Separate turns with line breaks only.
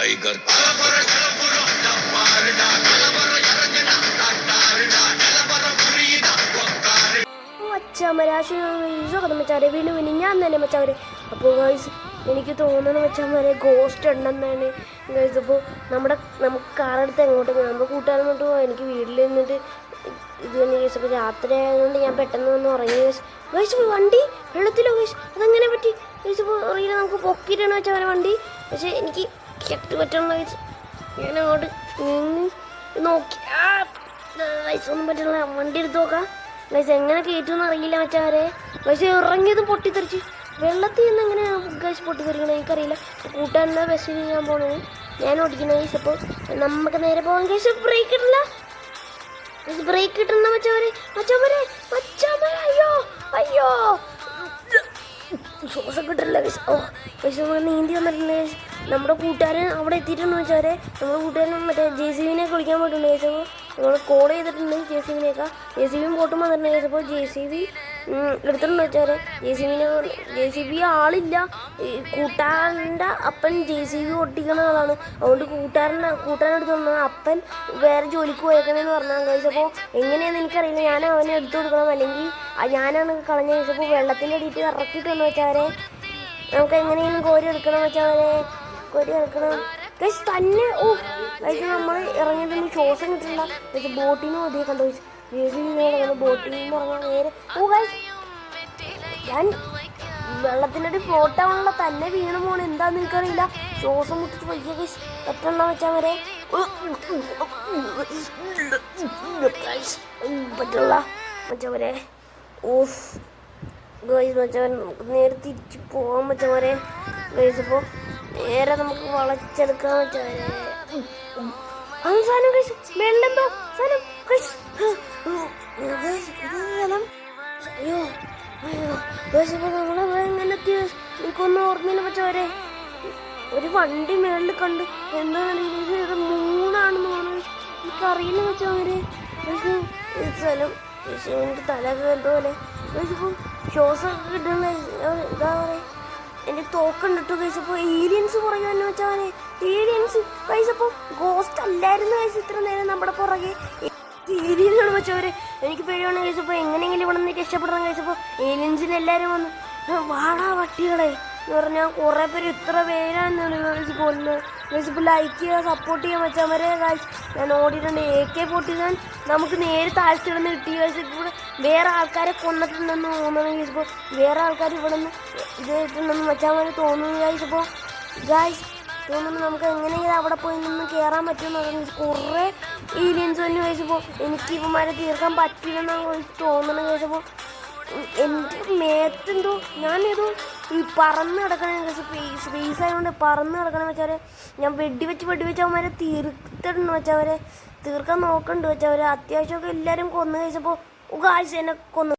Tiger
മച്ചാരെ വീണ്ടും ഞാൻ തന്നെ മച്ചാവരെ. അപ്പോൾ ഗൈസ് എനിക്ക് തോന്നുന്നു മച്ചാമാരെ ഗോസ്റ്റ് ഉണ്ടെന്നാണ് ഗൈസ്. അപ്പോൾ നമുക്ക് കാറെടുത്ത് എങ്ങോട്ടെങ്കിലും നമ്മുടെ കൂട്ടുകാരനോട്ട് പോകാം. എനിക്ക് വീട്ടിൽ നിന്നിട്ട് ഇത് തന്നെ ഗൈസ്. അപ്പോൾ രാത്രി ആയതുകൊണ്ട് ഞാൻ പെട്ടെന്ന് വന്ന് ഉറങ്ങി ഗൈസ്. ഗൈസ് വണ്ടി വെള്ളത്തിലോ ഗൈസ്, അതെങ്ങനെ പറ്റി ഗൈസ്? ഇപ്പോൾ അറിയില്ല, നമുക്ക് പൊക്കിയിട്ടാണ് മച്ചാവരെ വണ്ടി. പക്ഷേ എനിക്ക് കെട്ട് പറ്റണം ഗൈസ്. ഞാൻ അങ്ങോട്ട് നോക്കി ഗൈസ് ഒന്നും പറ്റില്ല. വണ്ടി എടുത്ത് നോക്കാം ഗൈസ്. എങ്ങനെ കയറ്റുമെന്ന് അറിയില്ല മച്ചാവരെ. ഗൈസ് ഇറങ്ങിയത് പൊട്ടിത്തെറിച്ച് വെള്ളത്തിൽ നിന്ന് എങ്ങനെ ഗൈസ് പൊട്ടിത്തെറിക്കണം എനിക്കറിയില്ല. കൂട്ടാനുള്ള ബസ്സിൽ ഞാൻ പോണത്, ഞാൻ ഓടിക്കുന്നത് ഗൈസ്. അപ്പോൾ നമുക്ക് നേരെ പോകാൻ ഗൈസ്. ബ്രേക്ക് കിട്ടില്ല ഗൈസ്, ബ്രേക്ക് കിട്ടണം മച്ചാവരെ. അയ്യോ അയ്യോ ശ്വാസം കിട്ടില്ല ഗൈസ്. ഓ ഗൈസ് നമ്മൾ നീന്തി വന്നിട്ടുണ്ട് ഗൈസ്. നമ്മുടെ കൂട്ടുകാരൻ അവിടെ എത്തിയിട്ടുണ്ട് വെച്ചാൽ നമ്മുടെ കൂട്ടുകാരൻ മറ്റേ JCB-നെ വിളിക്കാൻ പോയിട്ടുണ്ട് ഗൈസ്. അപ്പോൾ നമ്മൾ കോൾ ചെയ്തിട്ടുണ്ട് JCB-നെയൊക്കെ. JCB ബോട്ടും വന്നിട്ടുണ്ട് ഗൈസ്. അപ്പോൾ JCB എടുത്തിട്ടുണ്ട് വെച്ചാൽ JCB ആളില്ല. കൂട്ടുകാരൻ്റെ അപ്പൻ JCB ഓട്ടിക്കുന്ന ആളാണ്. അതുകൊണ്ട് കൂട്ടുകാരനെടുത്ത് വന്നാൽ അപ്പൻ വേറെ ജോലിക്ക് പോയേക്കണമെന്ന് പറഞ്ഞാൽ ഗൈസ്. അപ്പോൾ എങ്ങനെയാണെന്ന് എനിക്കറിയില്ല. ഞാൻ അവനെ എടുത്തു കൊടുക്കണം, അല്ലെങ്കിൽ ഞാനാണ് കളഞ്ഞ ഗൈസ്. അപ്പോൾ വെള്ളത്തിൻ്റെ അടിയിട്ട് ഇറക്കിയിട്ട് വന്നു വെച്ചാൽ നമുക്ക് എങ്ങനെയെങ്കിലും കോരി എടുക്കണം വെച്ചാൽ കോരി എടുക്കണം ഗൈസ് തന്നെ. ഓ ഗൈസ് നമ്മൾ ഇറങ്ങിയിട്ടൊന്നും ശ്വാസം കിട്ടില്ല ഗൈസ്. ബോട്ടിന് മതിയെ കണ്ടു ഗൈസ്. JCB ബോട്ടിൽ നിന്ന് ഇറങ്ങാൻ നേരെ. ഓ ഗൈസ് ഞാൻ വെള്ളത്തിൻ്റെ അടി ഫ്ലോട്ട് ആവാനുള്ള തന്നെ വീണ് പോകണം. എന്താണെന്ന് എനിക്കറിയില്ല. ശ്വാസം മുട്ടിച്ച് പയ്യ ഗൈസ് പറ്റണ വെച്ചാൽ വരെ പറ്റുള്ള വെച്ചാൽ വരെ. ഓഫ് ഗൈസ് വെച്ചാൽ നമുക്ക് നേരെ തിരിച്ച് പോകാൻ വെച്ചാൽ വരെ ഗൈസ്. അപ്പോൾ നേരെ നമുക്ക് വളച്ചെടുക്കാൻ വെച്ചാൽ അത് സാധനം ഗൈസ്. വെള്ളെന്തോ സാധനം ഗൈസ്. അയ്യോ അയ്യോ ഗൈസ്. അപ്പോൾ നമ്മളെ എങ്ങനെ എത്തി എനിക്കൊന്നും ഓർമ്മയില്ല വെച്ചാൽ വരെ. ഒരു വണ്ടി മേളിൽ കണ്ട് എന്താണെന്ന് ഇത് മൂന്നാണെന്ന് തോന്നുന്നു. എനിക്കറിയില്ല വെച്ചാൽ വരെ സ്ഥലം. എനിക്ക് തല കയറുന്ന പോലെ ഇപ്പോൾ ശ്വാസമൊക്കെ കിട്ടുന്ന ഇതാ പറയുക. എൻ്റെ തോക്കുണ്ട് കേട്ടോ ഗൈസ്. അപ്പോൾ ഏലിയൻസ് പുറകെ തന്നെ വെച്ചാൽ ഏലിയൻസ് ഗൈസ്. അപ്പോൾ ഗോസ്റ്റ് അല്ലായിരുന്നു ഗൈസ് ഇത്ര നേരം നമ്മുടെ പുറകെ. ഏലിയനാണ് വെച്ചവർ. എനിക്ക് പേടിയാണ് ഗൈസ്. അപ്പോൾ എങ്ങനെയെങ്കിലും ഇവിടെ നിന്ന് രക്ഷപ്പെടണം ഗൈസ്. അപ്പോൾ ഏലിയൻസിന് എല്ലാവരും വന്ന് വാടാ വട്ടികളെ എന്ന് പറഞ്ഞാൽ കുറേ പേര് ഇത്ര പേരാണെന്നാണ് ഗൈസ് കൊല്ലുന്നത് ഗൈസ്. ഇപ്പോൾ ലൈക്ക് ചെയ്യുക, സപ്പോർട്ട് ചെയ്യാൻ വെച്ചാൽ വരെ ഗൈസ്. ഞാൻ ഓടിയിട്ടുണ്ട്. AK-47 നമുക്ക് നേരെ താഴ്ത്തിടുന്ന് കിട്ടി ഗൈസ്. ഇവിടെ വേറെ ആൾക്കാരെ കൊന്നിട്ടുണ്ടെന്ന് തോന്നുന്നു ഗൈസ്. ഇപ്പോൾ വേറെ ആൾക്കാർ ഇവിടെ നിന്ന് ഇത് ഇട്ടുണ്ടെന്ന് വെച്ചാൽ വരെ തോന്നുന്നു ഗൈസ്. അപ്പോൾ ഗൈസ് തോന്നുന്നു നമുക്ക് എങ്ങനെയെങ്കിലും അവിടെ പോയി നിന്ന് കയറാൻ പറ്റുമെന്ന് പറഞ്ഞു. കുറേ ഏലിയൻസ് തന്നെ ഗൈസ്. ഇപ്പോൾ എനിക്ക് ഇവന്മാരെ തീർക്കാൻ പറ്റില്ലെന്നാണ് തോന്നുന്നു ഗൈസ്. അപ്പോൾ എൻ്റെ മേത്തെന്തോ ഞാനേതോ ഈ പറന്ന് കിടക്കണേ ഗൈസ്. സ്പേസ് ആയതുകൊണ്ട് പറന്ന് കിടക്കണമെന്ന് വെച്ചാൽ ഞാൻ വെടിവെച്ച് അവന്മാരെ തീർത്തിട്ടുണ്ട് വെച്ചവരെ തീർക്കാൻ നോക്കണ്ട് വെച്ചവരെ. അത്യാവശ്യമൊക്കെ എല്ലാവരും കൊന്നു കഴിച്ചപ്പോൾ ഗൈസ് എന്നെ കൊന്നു.